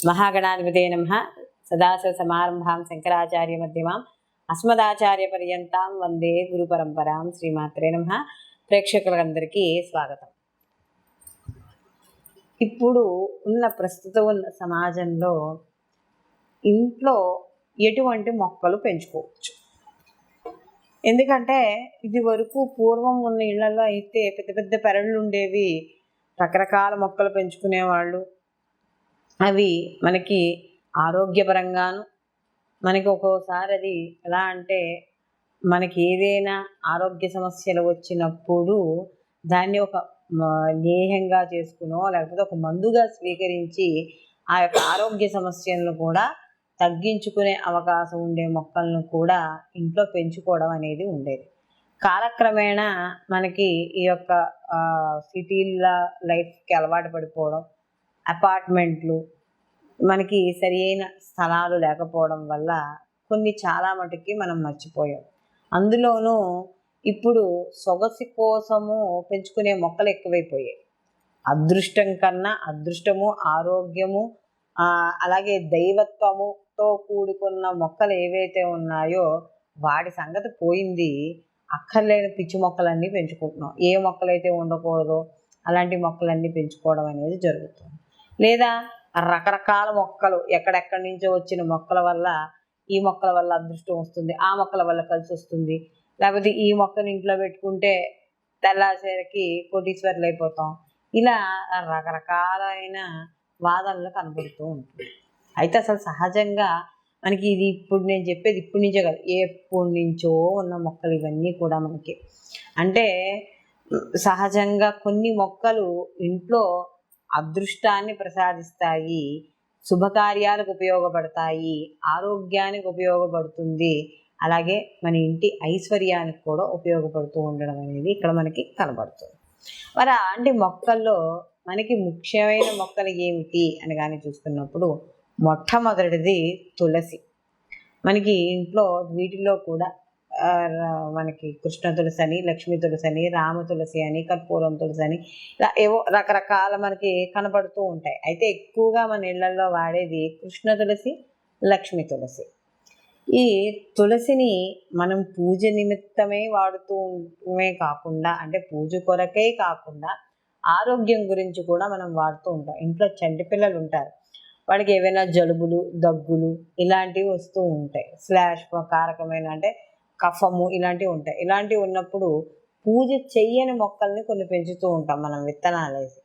మహాగణాధిపతే నమః. సదాశివసమారంభాం శంకరాచార్యమధ్యమాం అస్మదాచార్యపర్యంతాం వందే గురు పరంపరాం. శ్రీమాత్రే నమః. ప్రేక్షకులందరికీ స్వాగతం. ఇప్పుడు ప్రస్తుతం ఉన్న సమాజంలో ఇంట్లో ఎటువంటి మొక్కలు పెంచుకోవచ్చు? ఎందుకంటే ఇది వరకు పూర్వం ఉన్న ఇళ్లలో అయితే పెద్ద పెద్ద పెరళ్ళు ఉండేవి, రకరకాల మొక్కలు పెంచుకునేవాళ్ళు. అవి మనకి ఆరోగ్యపరంగాను, మనకి ఒక్కోసారి అది ఎలా అంటే మనకి ఏదైనా ఆరోగ్య సమస్యలు వచ్చినప్పుడు దాన్ని ఒక జ్ఞేయంగా చేసుకునో లేకపోతే ఒక మందుగా స్వీకరించి ఆ యొక్క ఆరోగ్య సమస్యలను కూడా తగ్గించుకునే అవకాశం ఉండే మొక్కలను కూడా ఇంట్లో పెంచుకోవడం అనేది ఉండేది. కాలక్రమేణా మనకి ఈ యొక్క సిటీల లైఫ్కి అలవాటు పడిపోవడం, అపార్ట్మెంట్లు, మనకి సరి అయిన స్థలాలు లేకపోవడం వల్ల కొన్ని చాలా మటుకి మనం మర్చిపోయాం. అందులోనూ ఇప్పుడు సొగసు కోసము పెంచుకునే మొక్కలు ఎక్కువైపోయాయి. అదృష్టం కన్నా అదృష్టము, ఆరోగ్యము, అలాగే దైవత్వముతో కూడుకున్న మొక్కలు ఏవైతే ఉన్నాయో వాటి సంగతి పోయింది. అక్కర్లేని పిచ్చి మొక్కలన్నీ పెంచుకుంటున్నాం. ఏ మొక్కలైతే ఉండకూడదో అలాంటి మొక్కలన్నీ పెంచుకోవడం అనేది జరుగుతుంది. లేదా రకరకాల మొక్కలు ఎక్కడెక్కడి నుంచో వచ్చిన మొక్కల వల్ల ఈ మొక్కల వల్ల అదృష్టం వస్తుంది, ఆ మొక్కల వల్ల కలిసి వస్తుంది, లేకపోతే ఈ మొక్కను ఇంట్లో పెట్టుకుంటే తెల్లాసేరికి కోటీశ్వర్లు అయిపోతాం. ఇలా రకరకాలైన వాదనలు కనబడుతూ ఉంటుంది. అయితే అసలు సహజంగా మనకి ఇది ఇప్పుడు నేను చెప్పేది ఇప్పటి నుంచే కాదు, ఎప్పటి నుంచో ఉన్న మొక్కలు ఇవన్నీ కూడా మనకి. అంటే సహజంగా కొన్ని మొక్కలు ఇంట్లో అదృష్టాన్ని ప్రసాదిస్తాయి, శుభకార్యాలకు ఉపయోగపడతాయి, ఆరోగ్యానికి ఉపయోగపడుతుంది, అలాగే మన ఇంటి ఐశ్వర్యానికి కూడా ఉపయోగపడుతూ ఉండడం అనేది ఇక్కడ మనకి కనబడుతుంది. మరి అలాంటి మొక్కల్లో మనకి ముఖ్యమైన మొక్కలు ఏమిటి అని కానీ చూసుకున్నప్పుడు మొట్టమొదటిది తులసి. మనకి ఇంట్లో వీటిలో కూడా మనకి కృష్ణ తులసి అని, లక్ష్మీ తులసి అని, రామ తులసి అని, కర్పూరం తులసి అని, ఇలా ఏవో రకరకాల మనకి కనబడుతూ ఉంటాయి. అయితే ఎక్కువగా మన ఇళ్లలో వాడేది కృష్ణ తులసి, లక్ష్మీ తులసి. ఈ తులసిని మనం పూజ నిమిత్తమే వాడుతూమే కాకుండా, అంటే పూజ కొరకే కాకుండా ఆరోగ్యం గురించి కూడా మనం వాడుతూ ఉంటాం. ఇంట్లో చంటి పిల్లలు ఉంటారు, వాళ్ళకి ఏవైనా జలుబులు, దగ్గులు ఇలాంటివి వస్తూ ఉంటాయి. స్లాష్ కారకమైన అంటే కఫము ఇలాంటివి ఉంటాయి. ఇలాంటివి ఉన్నప్పుడు పూజ చెయ్యని మొక్కల్ని కొన్ని పెంచుతూ ఉంటాం మనం విత్తనాలు వేసి.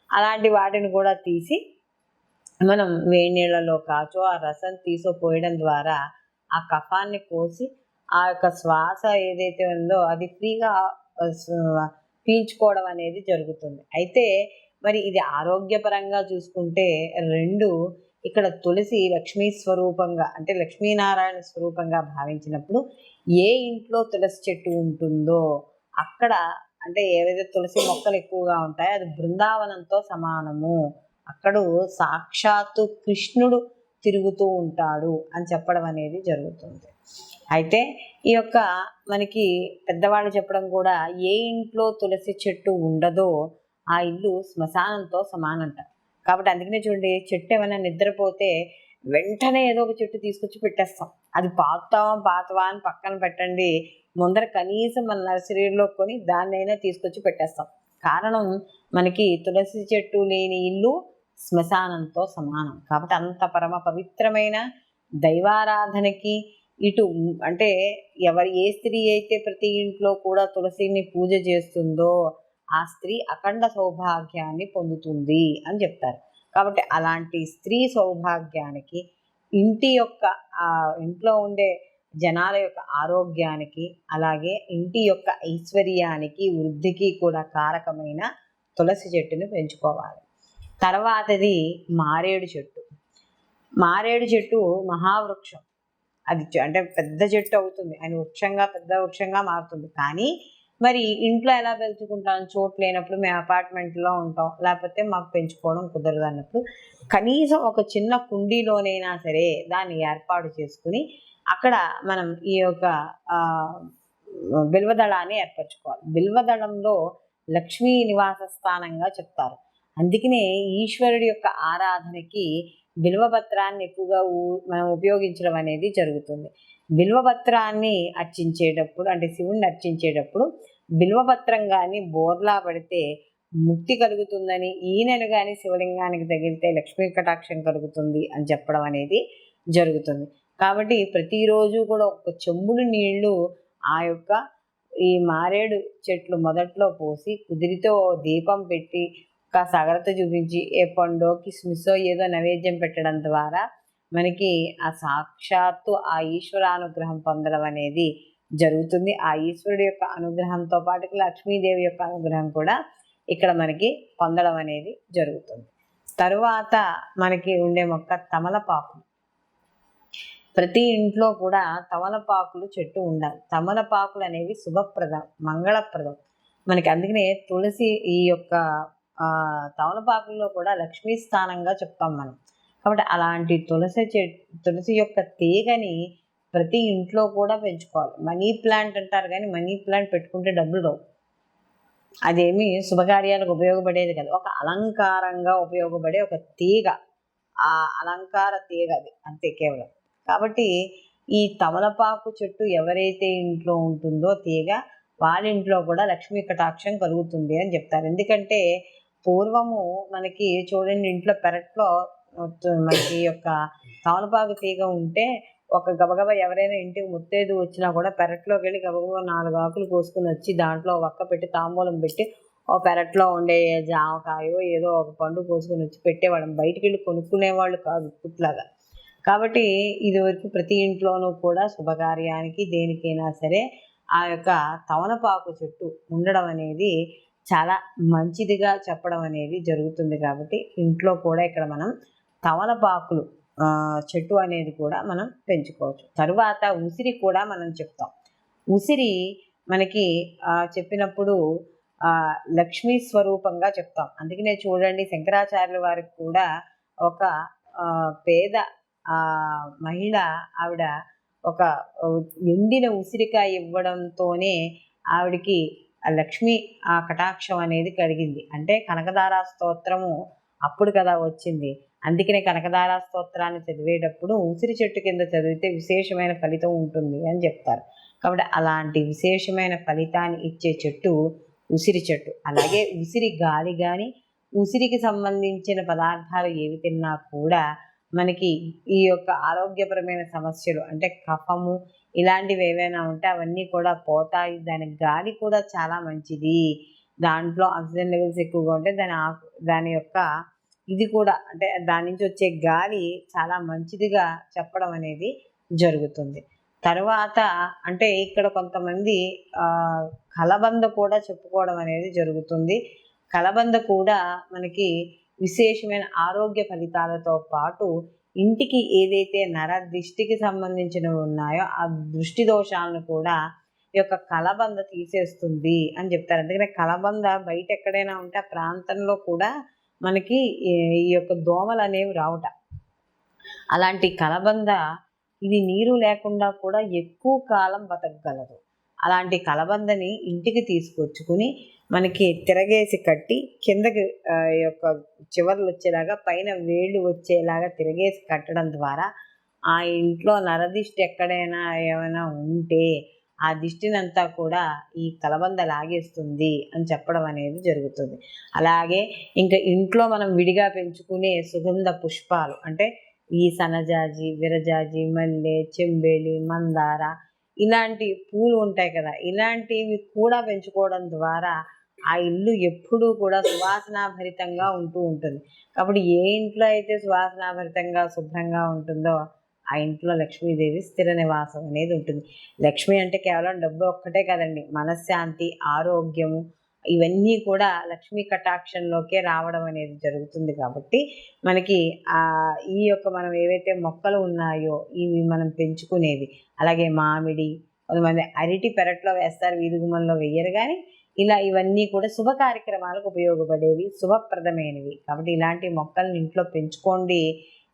అలాంటి వాటిని కూడా తీసి మనం వేడి నీళ్ళలో కాచో ఆ రసం తీసో పోయడం ద్వారా ఆ కఫాన్ని కోసి ఆ యొక్క శ్వాస ఏదైతే ఉందో అది ఫ్రీగా పీల్చుకోవడం అనేది జరుగుతుంది. అయితే మరి ఇది ఆరోగ్యపరంగా చూసుకుంటే రెండు, ఇక్కడ తులసి లక్ష్మీ స్వరూపంగా అంటే లక్ష్మీనారాయణ స్వరూపంగా భావించినప్పుడు ఏ ఇంట్లో తులసి చెట్టు ఉంటుందో అక్కడ, అంటే ఏవైతే తులసి మొక్కలు ఎక్కువగా ఉంటాయో అది బృందావనంతో సమానము, అక్కడ సాక్షాత్తు కృష్ణుడు తిరుగుతూ ఉంటాడు అని చెప్పడం అనేది జరుగుతుంది. అయితే ఈ యొక్క మనకి పెద్దవాళ్ళు చెప్పడం కూడా, ఏ ఇంట్లో తులసి చెట్టు ఉండదో ఆ ఇల్లు శ్మశానంతో సమానంట. కాబట్టి అందుకనే చూడండి, చెట్టు ఏమైనా నిద్రపోతే వెంటనే ఏదో ఒక చెట్టు తీసుకొచ్చి పెట్టేస్తాం. అది పాతవా అని పక్కన పెట్టండి, ముందర కనీసం మన నర్సరీలో కొని దాన్నైనా తీసుకొచ్చి పెట్టేస్తాం. కారణం మనకి తులసి చెట్టు లేని ఇల్లు శ్మశానంతో సమానం. కాబట్టి అంత పరమ పవిత్రమైన దైవారాధనకి ఇటు అంటే ఏ స్త్రీ అయితే ప్రతి ఇంట్లో కూడా తులసిని పూజ చేస్తుందో ఆ స్త్రీ అఖండ సౌభాగ్యాన్ని పొందుతుంది అని చెప్తారు. కాబట్టి అలాంటి స్త్రీ సౌభాగ్యానికి, ఇంట్లో ఉండే జనాల యొక్క ఆరోగ్యానికి, అలాగే ఇంటి యొక్క ఐశ్వర్యానికి, వృద్ధికి కూడా కారకమైన తులసి చెట్టును పెంచుకోవాలి. తర్వాతది మారేడు చెట్టు. మారేడు చెట్టు మహావృక్షం. అది అంటే పెద్ద చెట్టు అవుతుంది, అది పెద్ద వృక్షంగా మారుతుంది. కానీ మరి ఇంట్లో ఎలా పెంచుకుంటాం? చోటు లేనప్పుడు మేము అపార్ట్మెంట్లో ఉంటాం, లేకపోతే మాకు పెంచుకోవడం కుదరదు అన్నప్పుడు కనీసం ఒక చిన్న కుండీలోనైనా సరే దాన్ని ఏర్పాటు చేసుకుని అక్కడ మనం ఈ యొక్క బిల్వదళాన్ని ఏర్పరచుకోవాలి. బిల్వదళంలో లక్ష్మీ నివాస స్థానంగా చెప్తారు. అందుకనే ఈశ్వరుడి యొక్క ఆరాధనకి బిల్వపత్రాన్ని ఎక్కువగా మనం ఉపయోగించడం అనేది జరుగుతుంది. బిల్వపత్రాన్ని అర్చించేటప్పుడు అంటే శివుణ్ణి అర్చించేటప్పుడు బిల్వపత్రం కానీ బోర్లా పడితే ముక్తి కలుగుతుందని, ఈనెను కానీ శివలింగానికి తగిలితే లక్ష్మీ కటాక్షం కలుగుతుంది అని చెప్పడం అనేది జరుగుతుంది. కాబట్టి ప్రతిరోజు కూడా ఒక చెంబుడు నీళ్లు ఆ యొక్క ఈ మారేడు చెట్లు మొదట్లో పోసి కుదిరితో దీపం పెట్టి కాస్త అగ్రత చూపించి ఏ పండో కిస్మిసో ఏదో నైవేద్యం పెట్టడం ద్వారా మనకి ఆ సాక్షాత్తు ఆ ఈశ్వరానుగ్రహం పొందడం అనేది జరుగుతుంది. ఆ ఈశ్వరుడి యొక్క అనుగ్రహంతో పాటు లక్ష్మీదేవి యొక్క అనుగ్రహం కూడా ఇక్కడ మనకి పొందడం అనేది జరుగుతుంది. తరువాత మనకి ఉండే మొక్క తమలపాకు. ప్రతి ఇంట్లో కూడా తమలపాకులు చెట్టు ఉండాలి. తమలపాకులు అనేవి శుభప్రదం, మంగళప్రదం మనకి. అందుకనే తులసి ఈ యొక్క తమలపాకుల్లో కూడా లక్ష్మీ స్థానంగా చెప్తాం మనం. కాబట్టి అలాంటి తులసి యొక్క తీగని ప్రతి ఇంట్లో కూడా పెంచుకోవాలి. మనీ ప్లాంట్ అంటారు కానీ మనీ ప్లాంట్ పెట్టుకుంటే డబ్బులు రావు. అదేమి శుభకార్యాలకు ఉపయోగపడేది కదా, ఒక అలంకారంగా ఉపయోగపడే ఒక తీగ, ఆ అలంకార తీగ అది అంతే కేవలం. కాబట్టి ఈ తమలపాకు చెట్టు ఎవరైతే ఇంట్లో ఉంటుందో తీగ, వాళ్ళ ఇంట్లో కూడా లక్ష్మీ కటాక్షం కలుగుతుంది అని చెప్తారు. ఎందుకంటే పూర్వము మనకి చూడండి, ఇంట్లో పెరట్లో మనకి యొక్క తమలపాకు తీగ ఉంటే ఒక గబగబ ఎవరైనా ఇంటికి ముత్తైదు వచ్చినా కూడా పెరట్లోకి వెళ్ళి గబగబా 4 ఆకులు కోసుకుని వచ్చి దాంట్లో ఒక్క పెట్టి తాంబూలం పెట్టి ఓ పెరట్లో ఉండే జామకాయో ఏదో ఒక పండు కోసుకుని వచ్చి పెట్టేవాళ్ళం. బయటికి వెళ్ళి కొనుక్కునేవాళ్ళు కాదు ఇట్లాగా. కాబట్టి ఇదివరకు ప్రతి ఇంట్లోనూ కూడా శుభకార్యానికి దేనికైనా సరే ఆ యొక్క తమలపాకు చెట్టు ఉండడం అనేది చాలా మంచిదిగా చెప్పడం అనేది జరుగుతుంది. కాబట్టి ఇంట్లో కూడా ఇక్కడ మనం తమలపాకులు చెట్టు అనేది కూడా మనం పెంచుకోవచ్చు. తరువాత ఉసిరి కూడా మనం చెప్తాం. ఉసిరి మనకి చెప్పినప్పుడు లక్ష్మీ స్వరూపంగా చెప్తాం. అందుకనే చూడండి, శంకరాచార్యుల వారికి కూడా ఒక పేద మహిళ ఆవిడ ఒక ఎండిన ఉసిరికాయ ఇవ్వడంతోనే ఆవిడికి లక్ష్మీ కటాక్షం అనేది కలిగింది. అంటే కనకదారా స్తోత్రము అప్పుడు కదా వచ్చింది. అందుకనే కనకదారా స్తోత్రాన్ని చదివేటప్పుడు ఉసిరి చెట్టు కింద చదివితే విశేషమైన ఫలితం ఉంటుంది అని చెప్తారు. కాబట్టి అలాంటి విశేషమైన ఫలితాన్ని ఇచ్చే చెట్టు ఉసిరి చెట్టు. అలాగే ఉసిరి గాలి కానీ ఉసిరికి సంబంధించిన పదార్థాలు ఏవి తిన్నా కూడా మనకి ఈ యొక్క ఆరోగ్యపరమైన సమస్యలు అంటే కఫము ఇలాంటివి ఏవైనా ఉంటే అవన్నీ కూడా పోతాయి. దాని గాలి కూడా చాలా మంచిది. దాంట్లో ఆక్సిజన్ లెవెల్స్ ఎక్కువగా ఉంటే దాని యొక్క ఇది కూడా అంటే దాని నుంచి వచ్చే గాలి చాలా మంచిదిగా చెప్పడం అనేది జరుగుతుంది. తర్వాత అంటే ఇక్కడ కొంతమంది కలబంద కూడా చెప్పుకోవడం అనేది జరుగుతుంది. కలబంద కూడా మనకి విశేషమైన ఆరోగ్య ఫలితాలతో పాటు ఇంటికి ఏదైతే దృష్టికి సంబంధించినవి ఉన్నాయో ఆ దృష్టి దోషాలను కూడా ఈ యొక్క కలబంద తీసేస్తుంది అని చెప్తారు. అందుకనే కలబంద బయట ఎక్కడైనా ఉంటే ఆ ప్రాంతంలో కూడా మనకి ఈ యొక్క దోమలు అనేవి రావుట. అలాంటి కలబంద ఇది నీరు లేకుండా కూడా ఎక్కువ కాలం బతకగలదు. అలాంటి కలబందని ఇంటికి తీసుకొచ్చుకుని మనకి తిరగేసి కట్టి కిందకి యొక్క చివర్లు వచ్చేలాగా పైన వేళ్ళు వచ్చేలాగా తిరగేసి కట్టడం ద్వారా ఆ ఇంట్లో నరదిష్టి ఎక్కడైనా ఏమైనా ఉంటే ఆ దిష్టినంతా కూడా ఈ కలబంద లాగేస్తుంది అని చెప్పడం అనేది జరుగుతుంది. అలాగే ఇంకా ఇంట్లో మనం విడిగా పెంచుకునే సుగంధ పుష్పాలు అంటే ఈ సన్నజాజి, విరజాజి, మల్లె, చెంబేలి, మందార ఇలాంటి పూలు ఉంటాయి కదా, ఇలాంటివి కూడా పెంచుకోవడం ద్వారా ఆ ఇల్లు ఎప్పుడూ కూడా సువాసనాభరితంగా ఉంటుంది. కాబట్టి ఏ ఇంట్లో అయితే సువాసనాభరితంగా శుభ్రంగా ఉంటుందో ఆ ఇంట్లో లక్ష్మీదేవి స్థిర నివాసం అనేది ఉంటుంది. లక్ష్మి అంటే కేవలం డబ్బు ఒక్కటే కదండి, మనశ్శాంతి, ఆరోగ్యము ఇవన్నీ కూడా లక్ష్మీ కటాక్షంలోకే రావడం అనేది జరుగుతుంది. కాబట్టి మనకి ఈ యొక్క మనం ఏవైతే మొక్కలు ఉన్నాయో ఇవి మనం పెంచుకునేవి, అలాగే మామిడి, కొంతమంది అరటి పెరట్లో వేస్తారు, వీధుగుమంలో వేయరు. కానీ ఇలా ఇవన్నీ కూడా శుభ కార్యక్రమాలకు ఉపయోగపడేవి, శుభప్రదమైనవి. కాబట్టి ఇలాంటి మొక్కల్ని ఇంట్లో పెంచుకోండి.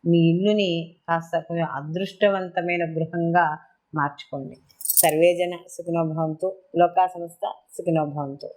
మీ ఇల్లుని కాస్త కొంచెం అదృష్టవంతమైన గృహంగా మార్చుకోండి. సర్వేజన సుఖినో భవంతు. లోకా సమస్త సుఖినో భవంతు.